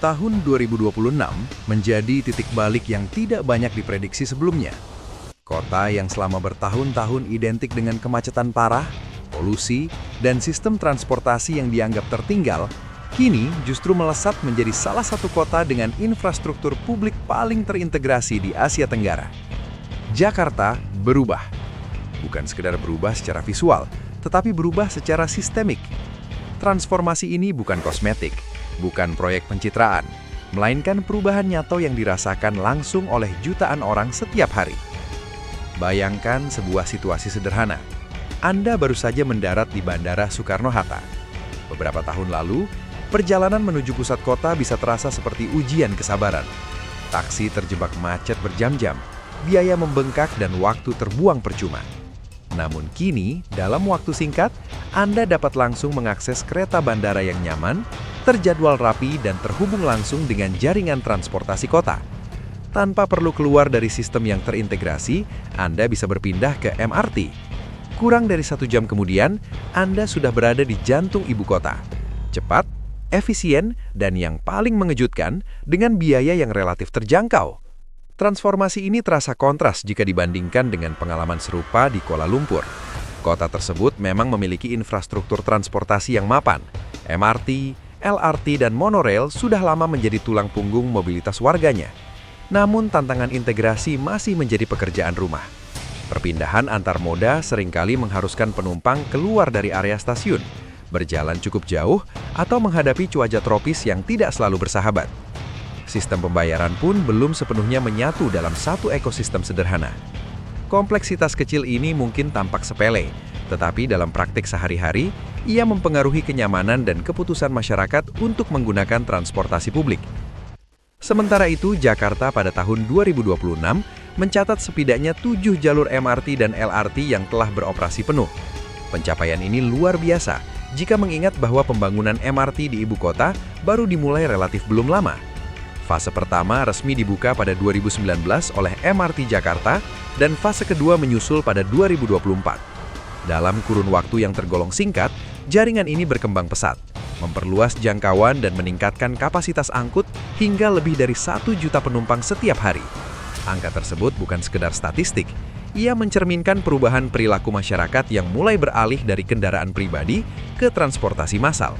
Tahun 2026 menjadi titik balik yang tidak banyak diprediksi sebelumnya. Kota yang selama bertahun-tahun identik dengan kemacetan parah, polusi, dan sistem transportasi yang dianggap tertinggal, kini justru melesat menjadi salah satu kota dengan infrastruktur publik paling terintegrasi di Asia Tenggara. Jakarta berubah. Bukan sekedar berubah secara visual, tetapi berubah secara sistemik. Transformasi ini bukan kosmetik, bukan proyek pencitraan, melainkan perubahan nyata yang dirasakan langsung oleh jutaan orang setiap hari. Bayangkan sebuah situasi sederhana. Anda baru saja mendarat di Bandara Soekarno-Hatta. Beberapa tahun lalu, perjalanan menuju pusat kota bisa terasa seperti ujian kesabaran. Taksi terjebak macet berjam-jam, biaya membengkak dan waktu terbuang percuma. Namun kini, dalam waktu singkat, Anda dapat langsung mengakses kereta bandara yang nyaman, terjadwal rapi, dan terhubung langsung dengan jaringan transportasi kota. Tanpa perlu keluar dari sistem yang terintegrasi, Anda bisa berpindah ke MRT. Kurang dari 1 jam kemudian, Anda sudah berada di jantung ibu kota. Cepat, efisien, dan yang paling mengejutkan, dengan biaya yang relatif terjangkau. Transformasi ini terasa kontras jika dibandingkan dengan pengalaman serupa di Kuala Lumpur. Kota tersebut memang memiliki infrastruktur transportasi yang mapan. MRT, LRT, dan monorail sudah lama menjadi tulang punggung mobilitas warganya. Namun tantangan integrasi masih menjadi pekerjaan rumah. Perpindahan antar moda seringkali mengharuskan penumpang keluar dari area stasiun, berjalan cukup jauh, atau menghadapi cuaca tropis yang tidak selalu bersahabat. Sistem pembayaran pun belum sepenuhnya menyatu dalam satu ekosistem sederhana. Kompleksitas kecil ini mungkin tampak sepele, tetapi dalam praktik sehari-hari, ia mempengaruhi kenyamanan dan keputusan masyarakat untuk menggunakan transportasi publik. Sementara itu, Jakarta pada tahun 2026 mencatat setidaknya 7 jalur MRT dan LRT yang telah beroperasi penuh. Pencapaian ini luar biasa jika mengingat bahwa pembangunan MRT di ibu kota baru dimulai relatif belum lama. Fase pertama resmi dibuka pada 2019 oleh MRT Jakarta dan fase kedua menyusul pada 2024. Dalam kurun waktu yang tergolong singkat, jaringan ini berkembang pesat, memperluas jangkauan dan meningkatkan kapasitas angkut hingga lebih dari 1 juta penumpang setiap hari. Angka tersebut bukan sekedar statistik, ia mencerminkan perubahan perilaku masyarakat yang mulai beralih dari kendaraan pribadi ke transportasi massal.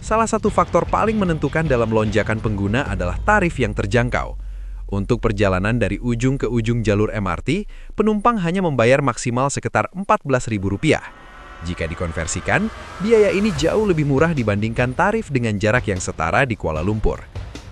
Salah satu faktor paling menentukan dalam lonjakan pengguna adalah tarif yang terjangkau. Untuk perjalanan dari ujung ke ujung jalur MRT, penumpang hanya membayar maksimal sekitar Rp14.000. Jika dikonversikan, biaya ini jauh lebih murah dibandingkan tarif dengan jarak yang setara di Kuala Lumpur.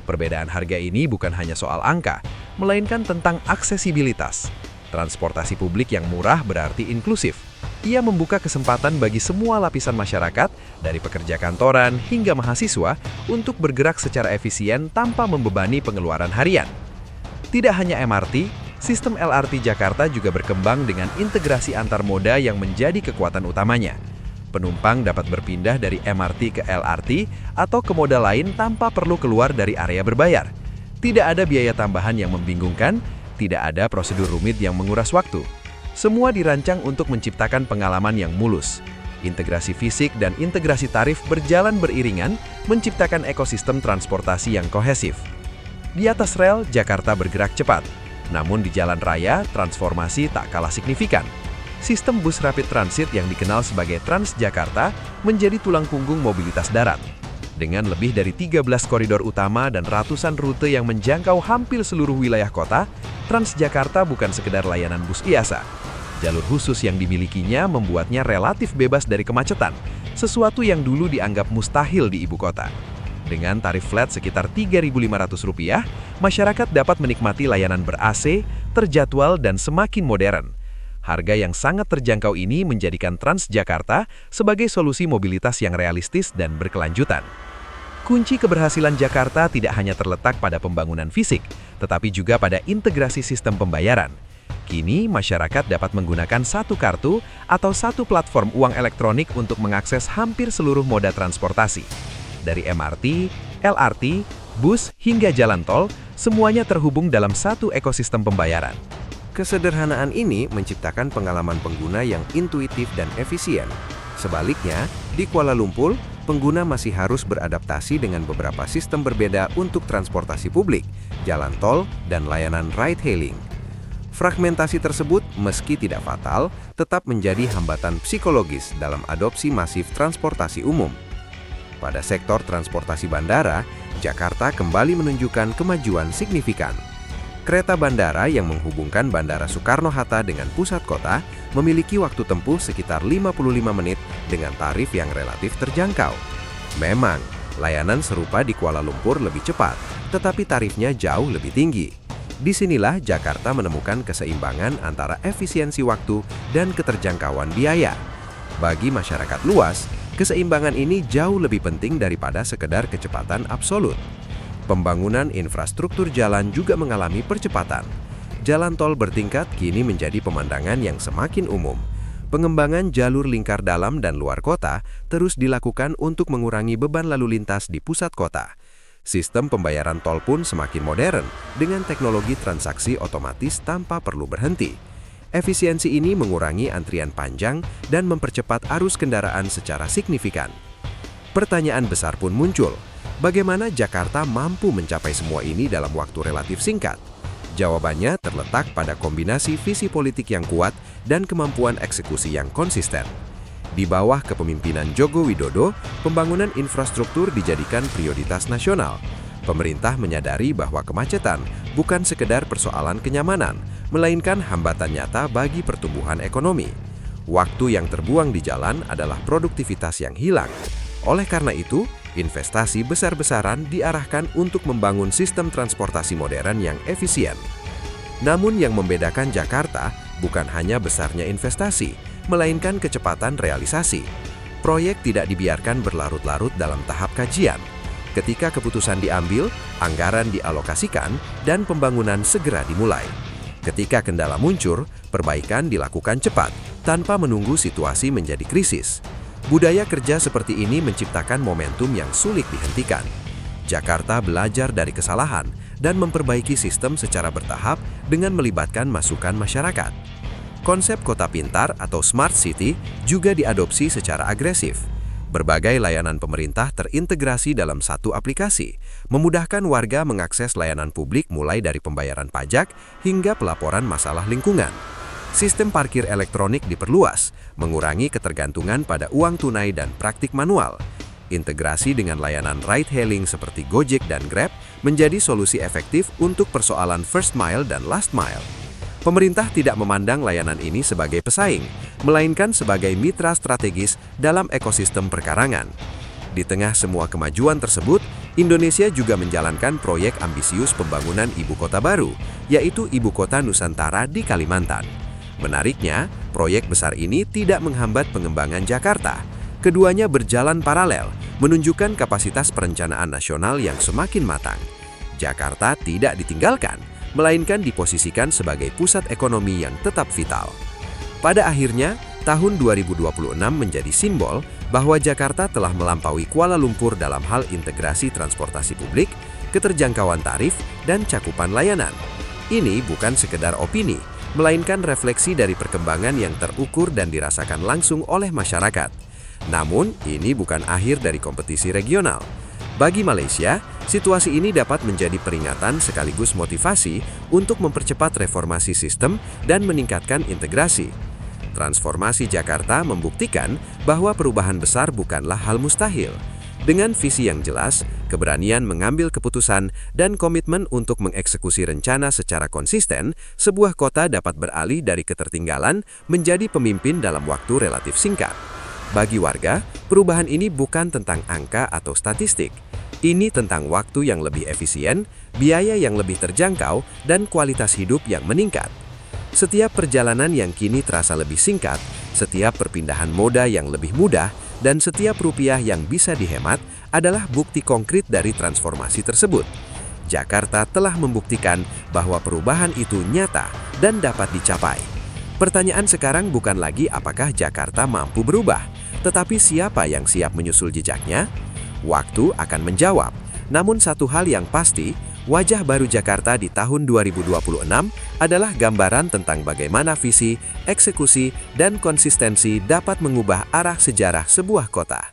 Perbedaan harga ini bukan hanya soal angka, melainkan tentang aksesibilitas. Transportasi publik yang murah berarti inklusif. Ia membuka kesempatan bagi semua lapisan masyarakat, dari pekerja kantoran hingga mahasiswa, untuk bergerak secara efisien tanpa membebani pengeluaran harian. Tidak hanya MRT, sistem LRT Jakarta juga berkembang dengan integrasi antar moda yang menjadi kekuatan utamanya. Penumpang dapat berpindah dari MRT ke LRT atau ke moda lain tanpa perlu keluar dari area berbayar. Tidak ada biaya tambahan yang membingungkan, tidak ada prosedur rumit yang menguras waktu. Semua dirancang untuk menciptakan pengalaman yang mulus. Integrasi fisik dan integrasi tarif berjalan beriringan, menciptakan ekosistem transportasi yang kohesif. Di atas rel, Jakarta bergerak cepat. Namun di jalan raya, transformasi tak kalah signifikan. Sistem bus rapid transit yang dikenal sebagai Transjakarta menjadi tulang punggung mobilitas darat. Dengan lebih dari 13 koridor utama dan ratusan rute yang menjangkau hampir seluruh wilayah kota, Transjakarta bukan sekedar layanan bus biasa. Jalur khusus yang dimilikinya membuatnya relatif bebas dari kemacetan, sesuatu yang dulu dianggap mustahil di ibu kota. Dengan tarif flat sekitar Rp3.500, masyarakat dapat menikmati layanan ber-AC, terjadwal, dan semakin modern. Harga yang sangat terjangkau ini menjadikan Transjakarta sebagai solusi mobilitas yang realistis dan berkelanjutan. Kunci keberhasilan Jakarta tidak hanya terletak pada pembangunan fisik, tetapi juga pada integrasi sistem pembayaran. Kini, masyarakat dapat menggunakan satu kartu atau satu platform uang elektronik untuk mengakses hampir seluruh moda transportasi. Dari MRT, LRT, bus, hingga jalan tol, semuanya terhubung dalam satu ekosistem pembayaran. Kesederhanaan ini menciptakan pengalaman pengguna yang intuitif dan efisien. Sebaliknya, di Kuala Lumpur, pengguna masih harus beradaptasi dengan beberapa sistem berbeda untuk transportasi publik, jalan tol, dan layanan ride-hailing. Fragmentasi tersebut, meski tidak fatal, tetap menjadi hambatan psikologis dalam adopsi masif transportasi umum. Pada sektor transportasi bandara, Jakarta kembali menunjukkan kemajuan signifikan. Kereta bandara yang menghubungkan Bandara Soekarno-Hatta dengan pusat kota memiliki waktu tempuh sekitar 55 menit dengan tarif yang relatif terjangkau. Memang, layanan serupa di Kuala Lumpur lebih cepat, tetapi tarifnya jauh lebih tinggi. Disinilah Jakarta menemukan keseimbangan antara efisiensi waktu dan keterjangkauan biaya. Bagi masyarakat luas, keseimbangan ini jauh lebih penting daripada sekedar kecepatan absolut. Pembangunan infrastruktur jalan juga mengalami percepatan. Jalan tol bertingkat kini menjadi pemandangan yang semakin umum. Pengembangan jalur lingkar dalam dan luar kota terus dilakukan untuk mengurangi beban lalu lintas di pusat kota. Sistem pembayaran tol pun semakin modern dengan teknologi transaksi otomatis tanpa perlu berhenti. Efisiensi ini mengurangi antrian panjang dan mempercepat arus kendaraan secara signifikan. Pertanyaan besar pun muncul. Bagaimana Jakarta mampu mencapai semua ini dalam waktu relatif singkat? Jawabannya terletak pada kombinasi visi politik yang kuat dan kemampuan eksekusi yang konsisten. Di bawah kepemimpinan Joko Widodo, pembangunan infrastruktur dijadikan prioritas nasional. Pemerintah menyadari bahwa kemacetan bukan sekedar persoalan kenyamanan, melainkan hambatan nyata bagi pertumbuhan ekonomi. Waktu yang terbuang di jalan adalah produktivitas yang hilang. Oleh karena itu, investasi besar-besaran diarahkan untuk membangun sistem transportasi modern yang efisien. Namun yang membedakan Jakarta bukan hanya besarnya investasi, melainkan kecepatan realisasi. Proyek tidak dibiarkan berlarut-larut dalam tahap kajian. Ketika keputusan diambil, anggaran dialokasikan, dan pembangunan segera dimulai. Ketika kendala muncul, perbaikan dilakukan cepat, tanpa menunggu situasi menjadi krisis. Budaya kerja seperti ini menciptakan momentum yang sulit dihentikan. Jakarta belajar dari kesalahan dan memperbaiki sistem secara bertahap dengan melibatkan masukan masyarakat. Konsep kota pintar atau smart city juga diadopsi secara agresif. Berbagai layanan pemerintah terintegrasi dalam satu aplikasi, memudahkan warga mengakses layanan publik mulai dari pembayaran pajak hingga pelaporan masalah lingkungan. Sistem parkir elektronik diperluas, mengurangi ketergantungan pada uang tunai dan praktik manual. Integrasi dengan layanan ride-hailing seperti Gojek dan Grab menjadi solusi efektif untuk persoalan first mile dan last mile. Pemerintah tidak memandang layanan ini sebagai pesaing, melainkan sebagai mitra strategis dalam ekosistem perkarangan. Di tengah semua kemajuan tersebut, Indonesia juga menjalankan proyek ambisius pembangunan ibu kota baru, yaitu Ibu Kota Nusantara di Kalimantan. Menariknya, proyek besar ini tidak menghambat pengembangan Jakarta. Keduanya berjalan paralel, menunjukkan kapasitas perencanaan nasional yang semakin matang. Jakarta tidak ditinggalkan, melainkan diposisikan sebagai pusat ekonomi yang tetap vital. Pada akhirnya, tahun 2026 menjadi simbol bahwa Jakarta telah melampaui Kuala Lumpur dalam hal integrasi transportasi publik, keterjangkauan tarif, dan cakupan layanan. Ini bukan sekedar opini, melainkan refleksi dari perkembangan yang terukur dan dirasakan langsung oleh masyarakat. Namun, ini bukan akhir dari kompetisi regional. Bagi Malaysia, situasi ini dapat menjadi peringatan sekaligus motivasi untuk mempercepat reformasi sistem dan meningkatkan integrasi. Transformasi Jakarta membuktikan bahwa perubahan besar bukanlah hal mustahil. Dengan visi yang jelas, keberanian mengambil keputusan, dan komitmen untuk mengeksekusi rencana secara konsisten, sebuah kota dapat beralih dari ketertinggalan menjadi pemimpin dalam waktu relatif singkat. Bagi warga, perubahan ini bukan tentang angka atau statistik. Ini tentang waktu yang lebih efisien, biaya yang lebih terjangkau, dan kualitas hidup yang meningkat. Setiap perjalanan yang kini terasa lebih singkat, setiap perpindahan moda yang lebih mudah, dan setiap rupiah yang bisa dihemat adalah bukti konkret dari transformasi tersebut. Jakarta telah membuktikan bahwa perubahan itu nyata dan dapat dicapai. Pertanyaan sekarang bukan lagi apakah Jakarta mampu berubah, tetapi siapa yang siap menyusul jejaknya? Waktu akan menjawab. Namun satu hal yang pasti, wajah baru Jakarta di tahun 2026 adalah gambaran tentang bagaimana visi, eksekusi, dan konsistensi dapat mengubah arah sejarah sebuah kota.